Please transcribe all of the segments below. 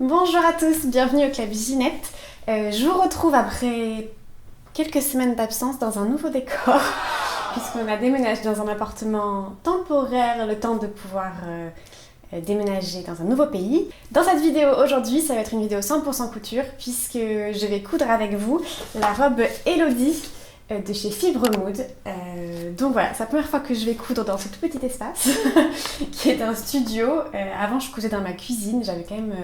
Bonjour à tous, bienvenue au Club Ginette. Je vous retrouve après quelques semaines d'absence dans un nouveau décor, puisqu'on a déménagé dans un appartement temporaire, le temps de pouvoir déménager dans un nouveau pays. Dans cette vidéo aujourd'hui, ça va être une vidéo 100% couture, puisque je vais coudre avec vous la robe Elodie de chez Fibre Mood. Donc voilà, c'est la première fois que je vais coudre dans ce tout petit espace, qui est un studio. Avant, je cousais dans ma cuisine, j'avais quand même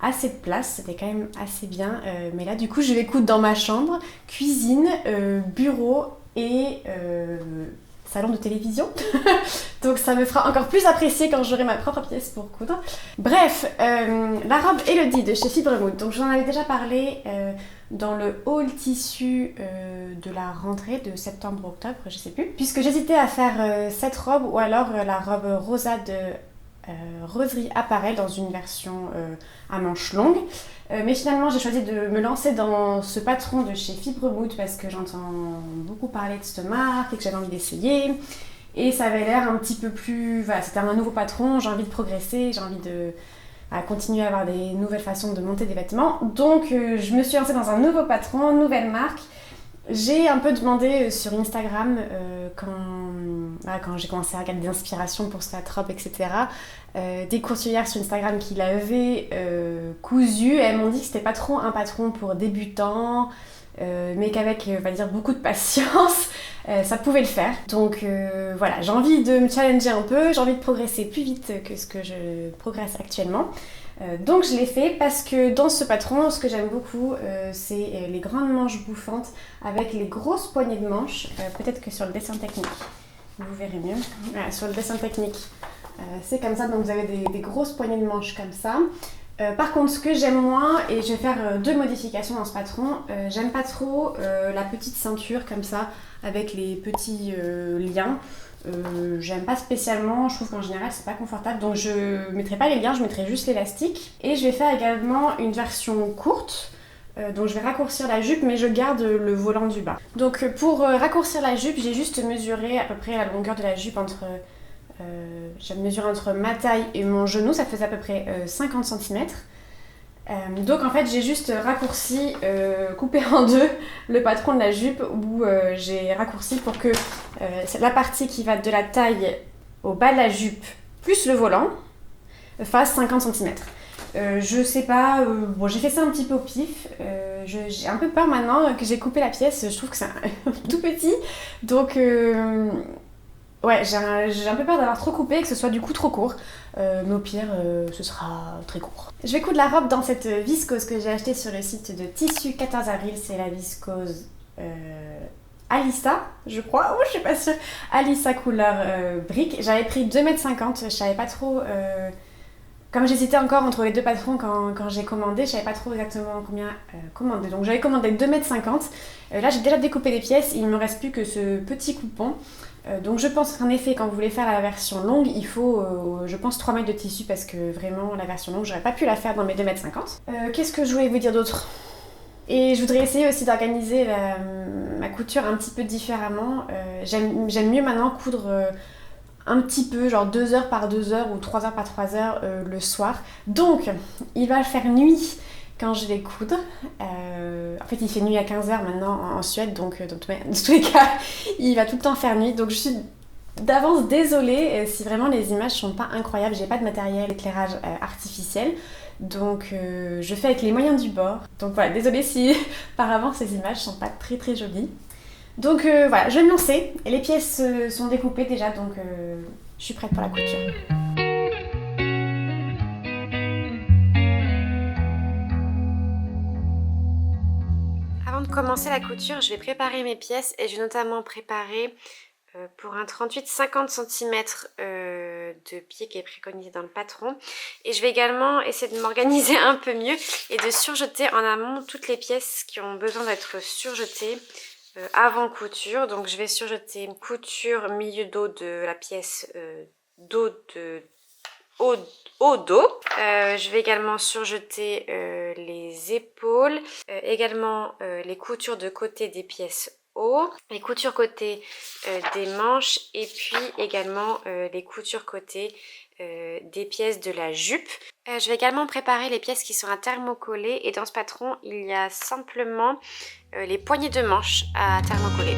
assez de place, c'était quand même assez bien. Mais là, du coup, je vais coudre dans ma chambre, cuisine, bureau et salon de télévision. Donc ça me fera encore plus apprécier quand j'aurai ma propre pièce pour coudre. Bref, la robe Elodie de chez Fibre Mood. Donc j'en avais déjà parlé dans le haul tissu de la rentrée de septembre-octobre, je sais plus. Puisque j'hésitais à faire cette robe ou alors la robe rosa de Roseraie Apparel dans une version à manches longues. Mais finalement, j'ai choisi de me lancer dans ce patron de chez Fibre Mood parce que j'entends beaucoup parler de cette marque et que j'avais envie d'essayer. Et ça avait l'air un petit peu plus... Voilà, c'était un nouveau patron, j'ai envie de progresser, j'ai envie de continuer à avoir des nouvelles façons de monter des vêtements. Donc, je me suis lancée dans un nouveau patron, nouvelle marque. J'ai un peu demandé sur Instagram quand j'ai commencé à regarder des inspirations pour cette robe, etc. Des couturières sur Instagram qui l'avaient cousu. Elles m'ont dit que c'était pas trop un patron pour débutants, mais qu'avec, on va dire, beaucoup de patience, ça pouvait le faire. Donc voilà, j'ai envie de me challenger un peu, j'ai envie de progresser plus vite que ce que je progresse actuellement. Donc je l'ai fait parce que dans ce patron, ce que j'aime beaucoup, c'est les grandes manches bouffantes avec les grosses poignées de manches. Peut-être que sur le dessin technique, vous verrez mieux. Voilà, sur le dessin technique, c'est comme ça, donc vous avez des grosses poignées de manches comme ça. Par contre, ce que j'aime moins, et je vais faire deux modifications dans ce patron, j'aime pas trop la petite ceinture comme ça, avec les petits liens. J'aime pas spécialement, je trouve qu'en général c'est pas confortable, donc je mettrai pas les liens, je mettrai juste l'élastique. Et je vais faire également une version courte, donc je vais raccourcir la jupe mais je garde le volant du bas. Donc pour raccourcir la jupe, j'ai juste mesuré à peu près la longueur de la jupe entre... j'ai mesuré entre ma taille et mon genou, ça faisait à peu près 50 cm. Donc en fait j'ai juste raccourci, coupé en deux le patron de la jupe où j'ai raccourci pour que la partie qui va de la taille au bas de la jupe plus le volant fasse 50 cm. Je sais pas, bon j'ai fait ça un petit peu au pif, j'ai un peu peur maintenant que j'ai coupé la pièce, je trouve que c'est tout petit, donc ouais, j'ai un peu peur d'avoir trop coupé et que ce soit du coup trop court. Mais au pire, ce sera très court. Je vais coudre la robe dans cette viscose que j'ai achetée sur le site de Tissu 14 avril. C'est la viscose Alissa, je crois. Oh, je suis pas sûre. Alissa couleur brique. J'avais pris 2,50 m. Je savais pas trop... Comme j'hésitais encore entre les deux patrons quand j'ai commandé, je savais pas trop exactement combien commander. Donc j'avais commandé 2,50 m. Là, j'ai déjà découpé les pièces. Il me reste plus que ce petit coupon. Donc je pense qu'en effet quand vous voulez faire la version longue il faut je pense 3 mètres de tissu parce que vraiment la version longue j'aurais pas pu la faire dans mes 2,50 m. Qu'est-ce que je voulais vous dire d'autre? Et je voudrais essayer aussi d'organiser ma couture un petit peu différemment. J'aime mieux maintenant coudre un petit peu, genre 2 heures par 2 heures ou 3 heures par 3 heures le soir. Donc il va faire nuit quand je vais coudre. En fait, il fait nuit à 15h maintenant en Suède, donc dans tous les cas, il va tout le temps faire nuit. Donc je suis d'avance désolée si vraiment les images sont pas incroyables. J'ai pas de matériel d'éclairage artificiel. Donc je fais avec les moyens du bord. Donc voilà, désolée si par avance ces images sont pas très très jolies. Donc voilà, je vais me lancer. Et les pièces sont découpées déjà, donc je suis prête pour la couture. Avant de commencer la couture, je vais préparer mes pièces et je vais notamment préparer pour un 38-50 cm de pied qui est préconisé dans le patron. Et je vais également essayer de m'organiser un peu mieux et de surjeter en amont toutes les pièces qui ont besoin d'être surjetées avant couture. Donc je vais surjeter couture milieu dos de la pièce dos de... Au dos. Je vais également surjeter les épaules, également les coutures de côté des pièces haut, les coutures côté des manches et puis également les coutures côté des pièces de la jupe. Je vais également préparer les pièces qui sont à thermocoller et dans ce patron il y a simplement les poignées de manches à thermocoller.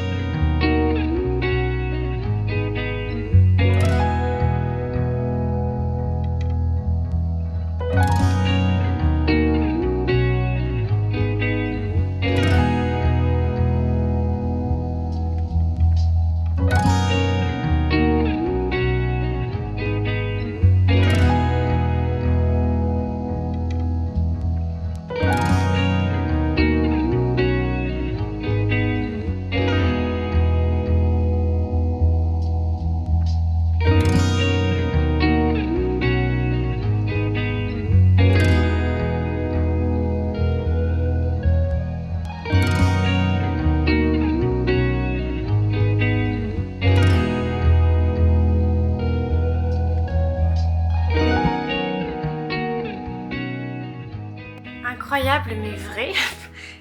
Incroyable mais vrai,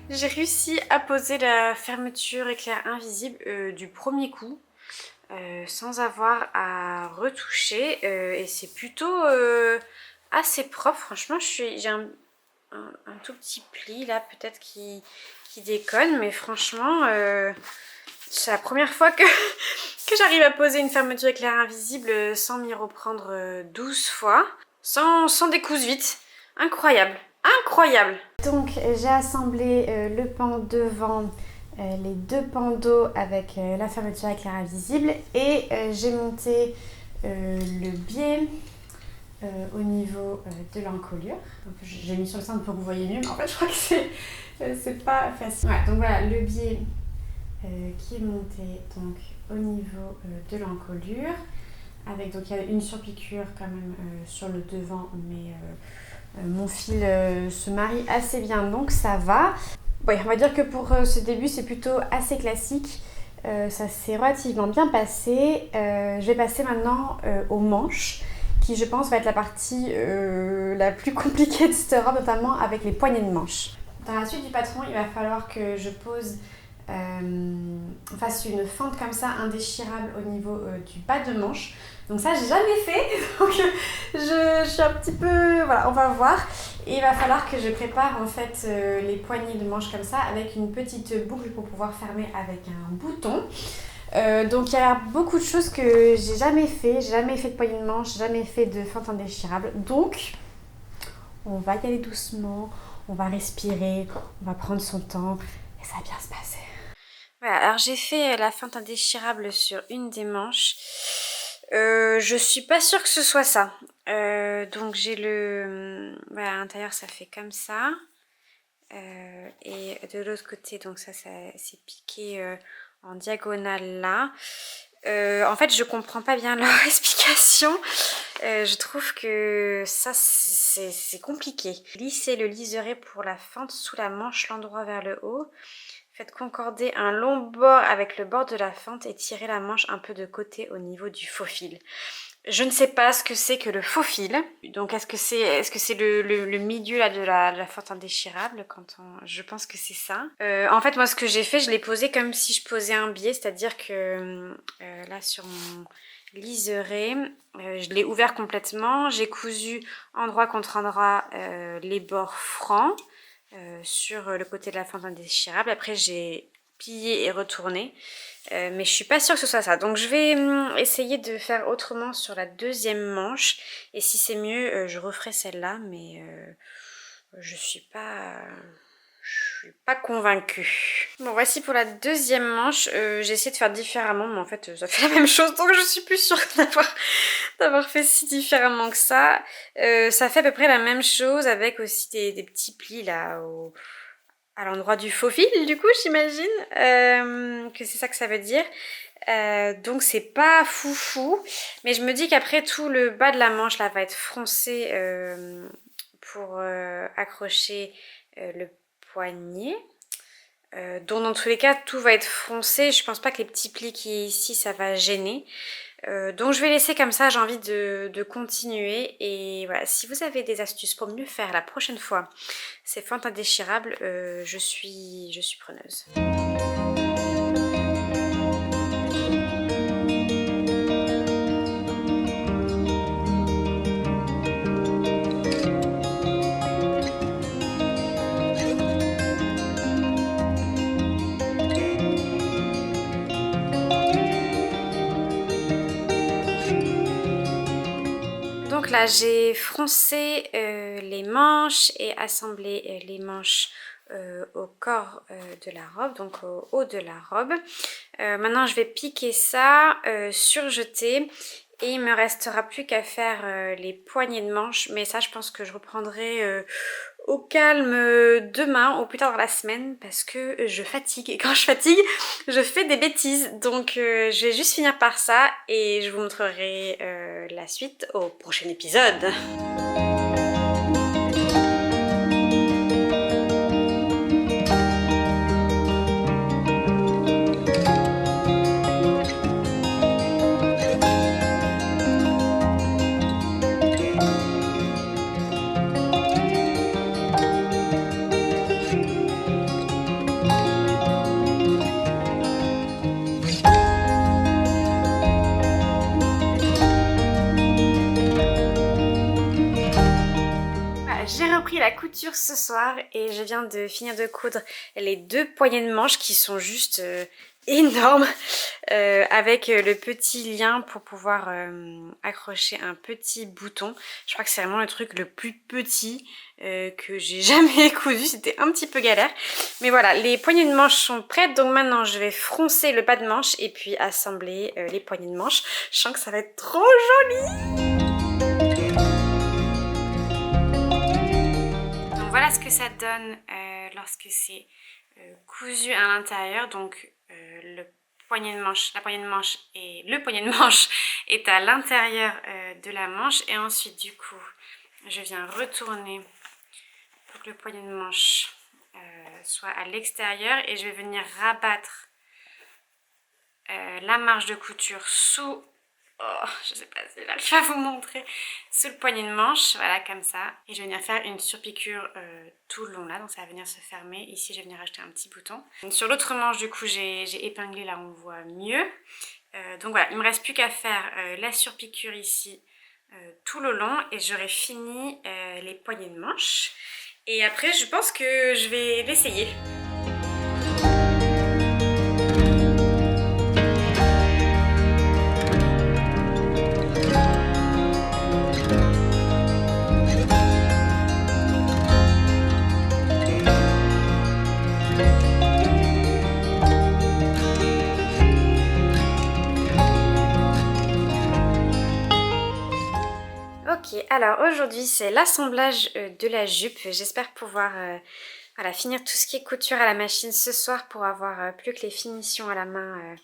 j'ai réussi à poser la fermeture éclair invisible du premier coup sans avoir à retoucher et c'est plutôt assez propre. Franchement j'ai un tout petit pli là peut-être qui déconne, mais franchement c'est la première fois que j'arrive à poser une fermeture éclair invisible sans m'y reprendre 12 fois, sans découse vite. Incroyable! Incroyable! Donc j'ai assemblé le pan devant, les deux pans d'eau avec la fermeture éclair invisible et j'ai monté le biais au niveau de l'encolure. J'ai mis sur le centre pour que vous voyez mieux, mais en fait je crois que c'est pas facile. Ouais, donc voilà le biais qui est monté donc au niveau de l'encolure. Avec donc il y a une surpiqûre quand même sur le devant, mais mon fil se marie assez bien, donc ça va. Bon, on va dire que pour ce début c'est plutôt assez classique. Ça s'est relativement bien passé. Je vais passer maintenant aux manches, qui je pense va être la partie la plus compliquée de cette robe, notamment avec les poignées de manches. Dans la suite du patron, il va falloir que je pose fasse une fente comme ça indéchirable au niveau du bas de manche. Donc ça j'ai jamais fait, donc je suis un petit peu, voilà, on va voir. Et il va falloir que je prépare en fait les poignées de manche comme ça avec une petite boucle pour pouvoir fermer avec un bouton. Donc il y a beaucoup de choses que j'ai jamais fait. J'ai jamais fait de poignée de manche, jamais fait de fente indéchirable. Donc on va y aller doucement, on va respirer, on va prendre son temps et ça va bien se passer. Voilà, alors j'ai fait la fente indéchirable sur une des manches. Je suis pas sûre que ce soit ça. Donc j'ai le... Voilà, à l'intérieur ça fait comme ça. Et de l'autre côté, donc ça c'est piqué en diagonale là. En fait je comprends pas bien leur explication. Je trouve que ça c'est compliqué. Lissez le liseré pour la fente sous la manche, l'endroit vers le haut. Faites concorder un long bord avec le bord de la fente et tirez la manche un peu de côté au niveau du faux fil. Je ne sais pas ce que c'est que le faux fil. Donc est-ce que c'est le milieu là de la fente indéchirable je pense que c'est ça. En fait moi ce que j'ai fait, je l'ai posé comme si je posais un biais, c'est-à-dire que là sur mon liseré, je l'ai ouvert complètement, j'ai cousu endroit contre endroit les bords francs. Sur le côté de la fente indéchirable. Après j'ai plié et retourné, mais je suis pas sûre que ce soit ça, donc je vais essayer de faire autrement sur la deuxième manche et si c'est mieux je referai celle-là, mais je suis pas convaincue. Bon voici pour la deuxième manche. J'ai essayé de faire différemment, mais en fait ça fait la même chose, donc je suis plus sûre d'avoir fait si différemment que ça. Ça fait à peu près la même chose avec aussi des petits plis là à l'endroit du faux fil, du coup j'imagine que c'est ça que ça veut dire. Donc c'est pas foufou, mais je me dis qu'après tout le bas de la manche là va être froncé pour accrocher le poignet. Donc dans tous les cas tout va être froncé, je pense pas que les petits plis qui est ici ça va gêner. Donc je vais laisser comme ça, j'ai envie de continuer et voilà, si vous avez des astuces pour mieux faire la prochaine fois ces fentes indéchirables, je suis preneuse. Donc là j'ai froncé les manches et assemblé les manches au corps de la robe, donc au haut de la robe. Maintenant je vais piquer ça, surjeter, et il me restera plus qu'à faire les poignées de manches, mais ça je pense que je reprendrai au calme demain ou plus tard dans la semaine parce que je fatigue, et quand je fatigue je fais des bêtises, donc je vais juste finir par ça et je vous montrerai la suite au prochain épisode. J'ai repris la couture ce soir et je viens de finir de coudre les 2 poignées de manches qui sont juste énormes, avec le petit lien pour pouvoir accrocher un petit bouton. Je crois que c'est vraiment le truc le plus petit que j'ai jamais cousu, c'était un petit peu galère. Mais voilà, les poignées de manches sont prêtes, donc maintenant je vais froncer le bas de manche et puis assembler les poignées de manche. Je sens que ça va être trop joli. Voilà ce que ça donne lorsque c'est cousu à l'intérieur. Donc la poignée de manche et le poignet de manche est à l'intérieur de la manche. Et ensuite du coup je viens retourner pour que le poignet de manche soit à l'extérieur. Et je vais venir rabattre la marge de couture sous... Oh, je sais pas si là je vais vous montrer, sous le poignet de manche, voilà comme ça. Et je vais venir faire une surpiqûre tout le long là, donc ça va venir se fermer. Ici je vais venir ajouter un petit bouton. Donc, sur l'autre manche du coup j'ai épinglé, là on voit mieux. Donc voilà, il me reste plus qu'à faire la surpiqûre ici tout le long et j'aurai fini les poignées de manche. Et après je pense que je vais l'essayer. Ok, alors aujourd'hui c'est l'assemblage de la jupe. J'espère pouvoir voilà, finir tout ce qui est couture à la machine ce soir pour avoir plus que les finitions à la main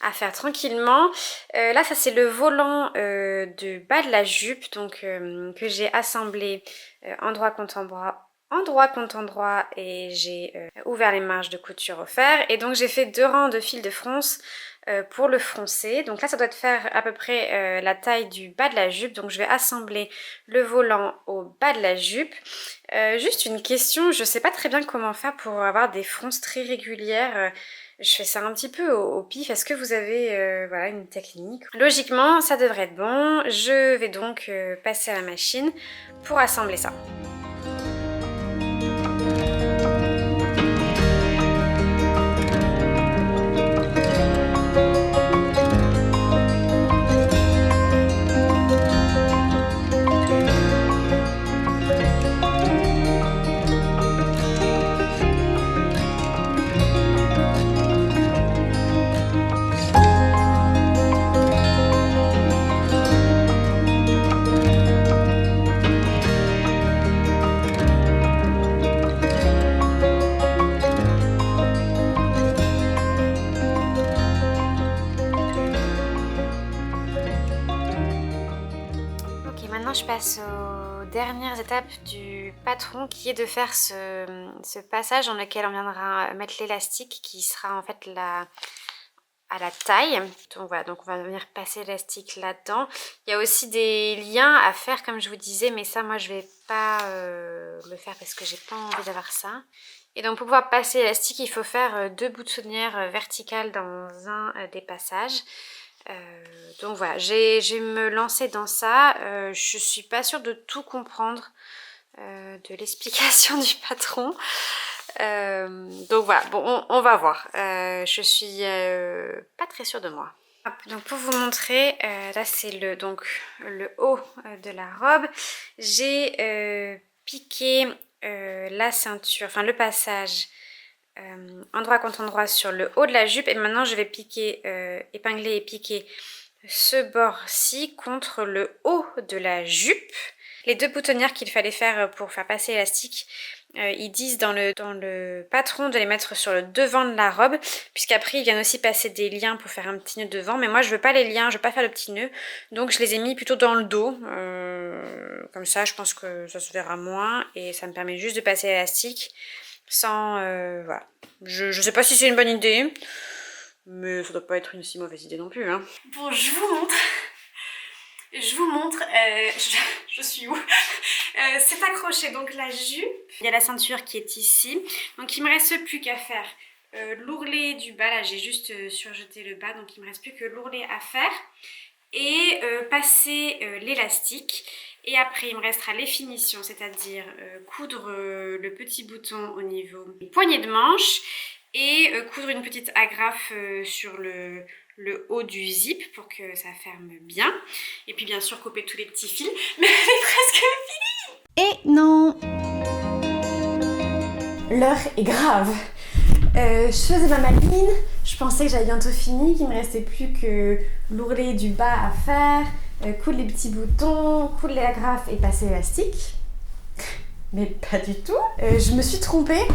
à faire tranquillement. Là ça c'est le volant de bas de la jupe, donc que j'ai assemblé endroit contre endroit et j'ai ouvert les marges de couture au fer. Et donc j'ai fait 2 rangs de fil de fronce pour le froncer. Donc là ça doit faire à peu près la taille du bas de la jupe. Donc je vais assembler le volant au bas de la jupe. Juste une question, je sais pas très bien comment faire pour avoir des fronces très régulières. Je fais ça un petit peu au pif. Est-ce que vous avez voilà, une technique? Logiquement ça devrait être bon. Je vais donc passer à la machine pour assembler ça. Je passe aux dernières étapes du patron, qui est de faire ce passage dans lequel on viendra mettre l'élastique qui sera en fait à la taille. Donc voilà, donc on va venir passer l'élastique là-dedans. Il y a aussi des liens à faire comme je vous disais, mais ça moi je vais pas le faire parce que j'ai pas envie d'avoir ça. Et donc pour pouvoir passer l'élastique, il faut faire 2 boutonnières verticales dans un des passages. Donc voilà, je vais me lancer dans ça. Je suis pas sûre de tout comprendre de l'explication du patron. Donc voilà, bon, on va voir. Je suis pas très sûre de moi. Hop, donc pour vous montrer, là c'est donc le haut de la robe. J'ai piqué la ceinture, enfin le passage endroit contre endroit sur le haut de la jupe. Et maintenant je vais piquer, épingler et piquer ce bord-ci contre le haut de la jupe. Les 2 boutonnières qu'il fallait faire pour faire passer l'élastique, ils disent dans le patron de les mettre sur le devant de la robe, puisqu'après ils viennent aussi passer des liens pour faire un petit nœud devant, mais moi je veux pas les liens, je veux pas faire le petit nœud, donc je les ai mis plutôt dans le dos, comme ça je pense que ça se verra moins, et ça me permet juste de passer l'élastique sans... voilà. Je sais pas si c'est une bonne idée, mais ça doit pas être une si mauvaise idée non plus, hein. Bon, je vous montre. Je suis où? C'est accroché, donc la jupe. Il y a la ceinture qui est ici. Donc il me reste plus qu'à faire l'ourlet du bas. Là j'ai juste surjeté le bas, donc il me reste plus que l'ourlet à faire. Et passer l'élastique. Et après il me restera les finitions, c'est-à-dire coudre le petit bouton au niveau des poignées de manche. Et coudre une petite agrafe sur le haut du zip pour que ça ferme bien. Et puis bien sûr couper tous les petits fils. Mais elle est presque finie. Et non, l'heure est grave. Je faisais ma maline, je pensais que j'avais bientôt fini, qu'il me restait plus que l'ourlet du bas à faire, coudre les petits boutons, coudre l'agrafe et passer l'élastique. Mais pas du tout. Je me suis trompée.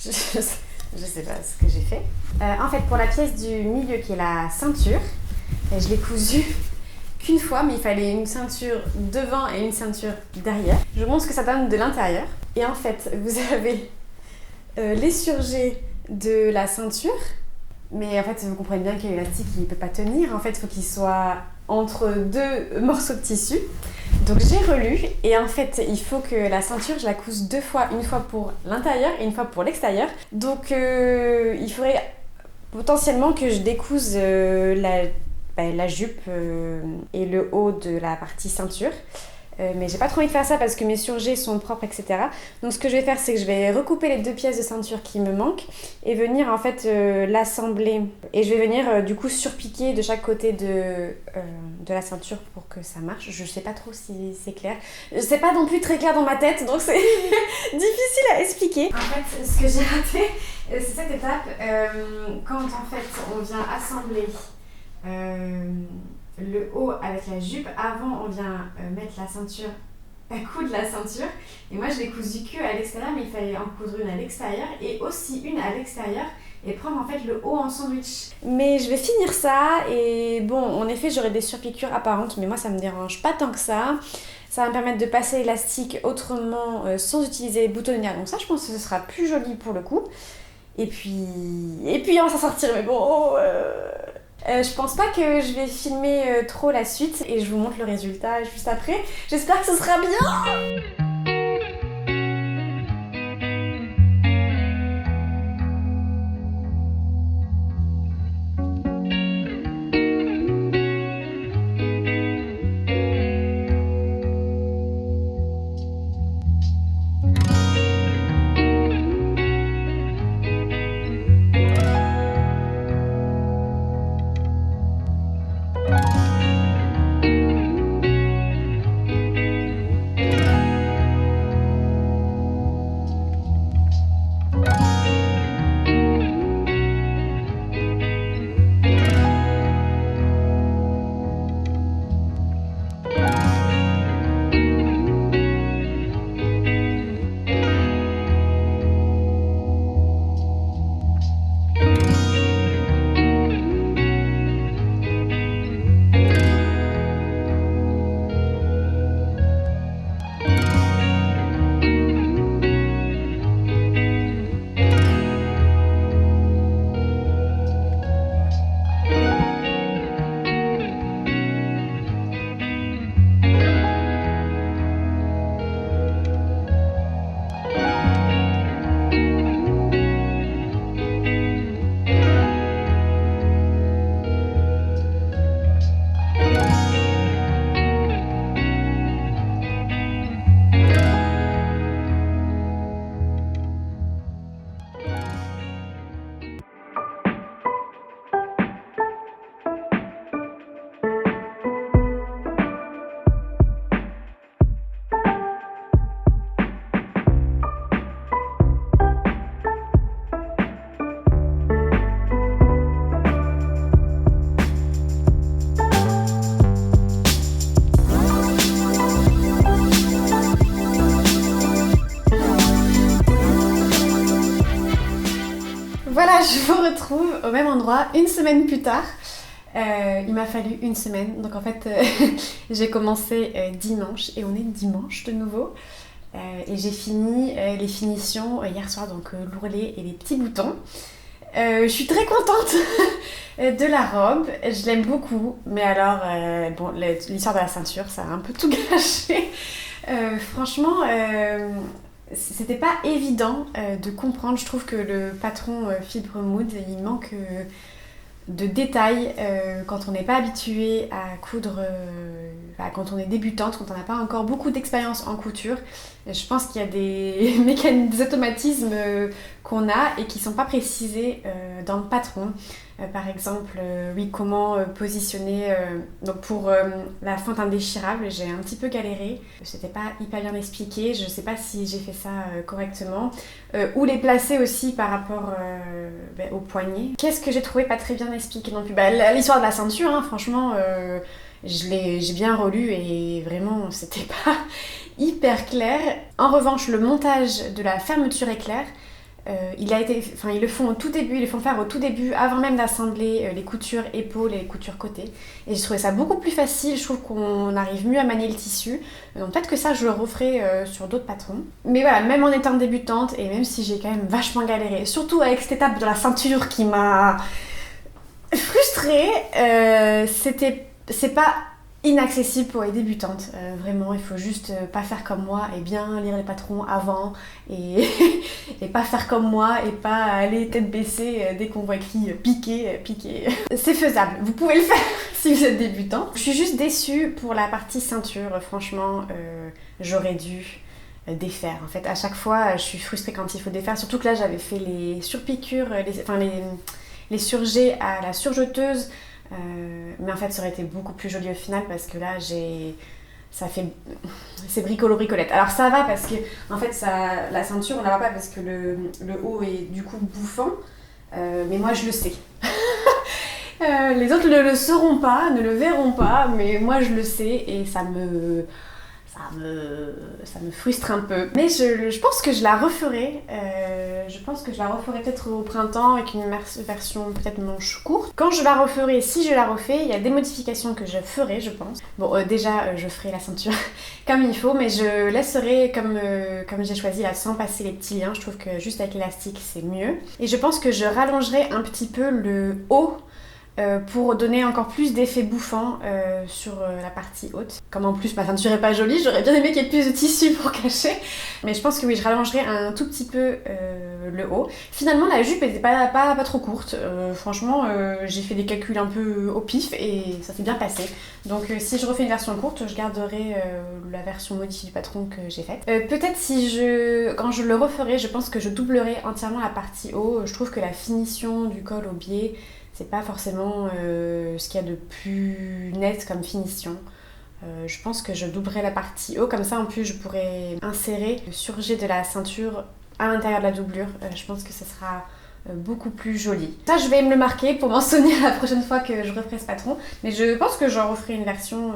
Je sais pas ce que j'ai fait. En fait, pour la pièce du milieu qui est la ceinture, je l'ai cousue qu'une fois, mais il fallait une ceinture devant et une ceinture derrière. Je vous montre ce que ça donne de l'intérieur. Et en fait, vous avez les surjets de la ceinture, mais en fait, vous comprenez bien que l'élastique, il ne peut pas tenir. En fait, il faut qu'il soit entre 2 morceaux de tissu. Donc j'ai relu et en fait il faut que la ceinture je la couse 2 fois, une fois pour l'intérieur et une fois pour l'extérieur. Donc il faudrait potentiellement que je découse la jupe et le haut de la partie ceinture. Mais j'ai pas trop envie de faire ça parce que mes surjets sont propres, etc. Donc ce que je vais faire, c'est que je vais recouper les 2 pièces de ceinture qui me manquent et venir en fait l'assembler. Et je vais venir du coup surpiquer de chaque côté de la ceinture pour que ça marche. Je sais pas trop si c'est clair. C'est pas non plus très clair dans ma tête, donc c'est difficile à expliquer. En fait, ce que j'ai raté, c'est cette étape. Quand en fait on vient assembler le haut avec la jupe, avant on vient mettre la ceinture, coudre la ceinture, et moi je l'ai cousu que à l'extérieur, mais il fallait en coudre une à l'extérieur et aussi une à l'extérieur et prendre en fait le haut en sandwich. Mais je vais finir ça et bon, en effet j'aurai des surpiqûres apparentes, mais moi ça me dérange pas tant que ça. Ça va me permettre de passer l'élastique autrement sans utiliser les boutonnières, donc ça je pense que ce sera plus joli pour le coup. Et puis on va s'en sortir, mais bon... je pense pas que je vais filmer trop la suite et je vous montre le résultat juste après. J'espère que ce sera bien. je vous retrouve au même endroit une semaine plus tard. Il m'a fallu une semaine, donc en fait j'ai commencé dimanche et on est dimanche de nouveau. Et j'ai fini les finitions hier soir, donc l'ourlet et les petits boutons. Je suis très contente de la robe, je l'aime beaucoup, mais alors bon, l'histoire de la ceinture ça a un peu tout gâché. Franchement, c'était pas évident de comprendre. Je trouve que le patron Fibre Mood, il manque de détails quand on n'est pas habitué à coudre, quand on est débutante, quand on n'a pas encore beaucoup d'expérience en couture. Je pense qu'il y a des mécanismes, des automatismes qu'on a et qui ne sont pas précisés dans le patron. Par exemple, oui, comment positionner. Donc pour la fente indéchirable, j'ai un petit peu galéré. C'était pas hyper bien expliqué. Je sais pas si j'ai fait ça correctement. Où les placer aussi par rapport au poignet. Qu'est-ce que j'ai trouvé pas très bien expliqué non plus? L'histoire de la ceinture, hein, franchement, j'ai bien relu et vraiment, c'était pas hyper clair. En revanche, le montage de la fermeture éclair, ils le font au tout début, ils le font faire au tout début, avant même d'assembler les coutures épaules et les coutures côté. Et je trouvais ça beaucoup plus facile, je trouve qu'on arrive mieux à manier le tissu. Donc peut-être que ça, je le referai sur d'autres patrons. Mais voilà, même en étant débutante, et même si j'ai quand même vachement galéré, surtout avec cette étape de la ceinture qui m'a frustrée, c'est pas inaccessible pour les débutantes, vraiment il faut juste pas faire comme moi et bien lire les patrons avant et pas faire comme moi et pas aller tête baissée dès qu'on voit écrit piquer. C'est faisable, vous pouvez le faire si vous êtes débutant. Je suis juste déçue pour la partie ceinture, franchement j'aurais dû défaire. En fait à chaque fois je suis frustrée quand il faut défaire, surtout que là j'avais fait les surpiqûres, les surjets à la surjeteuse. Mais en fait ça aurait été beaucoup plus joli au final parce que là c'est bricolo-bricolette. Alors ça va parce que en fait la ceinture on la voit pas parce que le haut est du coup bouffant, mais moi je le sais. Les autres ne le sauront pas, ne le verront pas, mais moi je le sais et ça me frustre un peu. Mais je pense que je la referai. Je pense que je la referai peut-être au printemps avec une version peut-être manche courte. Quand je la referai, si je la refais, il y a des modifications que je ferai, je pense. Bon, déjà, je ferai la ceinture comme il faut, mais je laisserai comme j'ai choisi là, sans passer les petits liens. Je trouve que juste avec l'élastique, c'est mieux. Et je pense que je rallongerai un petit peu le haut pour donner encore plus d'effet bouffant sur la partie haute. Comme en plus ma ceinture est pas jolie, j'aurais bien aimé qu'il y ait plus de tissu pour cacher. Mais je pense que oui, je rallongerai un tout petit peu le haut. Finalement la jupe était pas trop courte. Franchement j'ai fait des calculs un peu au pif et ça s'est bien passé. Donc si je refais une version courte, je garderai la version modifiée du patron que j'ai faite. Peut-être quand je le referai, je pense que je doublerai entièrement la partie haut. Je trouve que la finition du col au biais, c'est pas forcément ce qu'il y a de plus net comme finition. Je pense que je doublerai la partie haut, comme ça en plus je pourrais insérer le surjet de la ceinture à l'intérieur de la doublure. Je pense que ce sera beaucoup plus joli. Ça je vais me le marquer pour m'en souvenir la prochaine fois que je referai ce patron. Mais je pense que j'en referai une version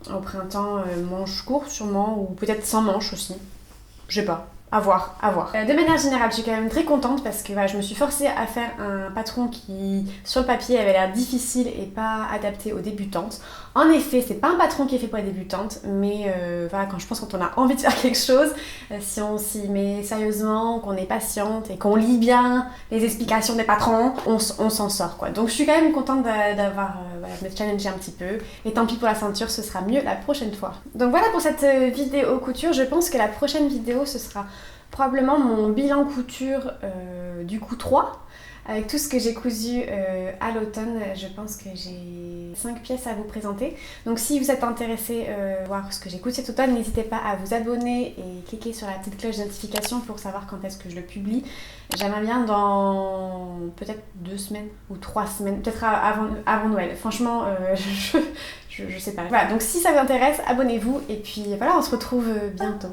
au printemps manche courte sûrement, ou peut-être sans manche aussi. Je sais pas. À voir. De manière générale, je suis quand même très contente parce que je me suis forcée à faire un patron qui, sur le papier, avait l'air difficile et pas adapté aux débutantes. En effet, c'est pas un patron qui est fait pour les débutantes, mais quand on a envie de faire quelque chose, si on s'y met sérieusement, qu'on est patiente et qu'on lit bien les explications des patrons, on s'en sort quoi. Donc je suis quand même contente d'avoir me challenger un petit peu. Et tant pis pour la ceinture, ce sera mieux la prochaine fois. Donc voilà pour cette vidéo couture. Je pense que la prochaine vidéo, ce sera probablement mon bilan couture du coup 3 avec tout ce que j'ai cousu à l'automne. Je pense que j'ai 5 pièces à vous présenter. Donc si vous êtes intéressé à voir ce que j'ai cousu cet automne, n'hésitez pas à vous abonner et cliquer sur la petite cloche de notification pour savoir quand est-ce que je le publie. J'aimerais bien dans peut-être 2 semaines ou 3 semaines, peut-être avant Noël. Franchement, je sais pas. Voilà, donc si ça vous intéresse, abonnez-vous et puis voilà, on se retrouve bientôt.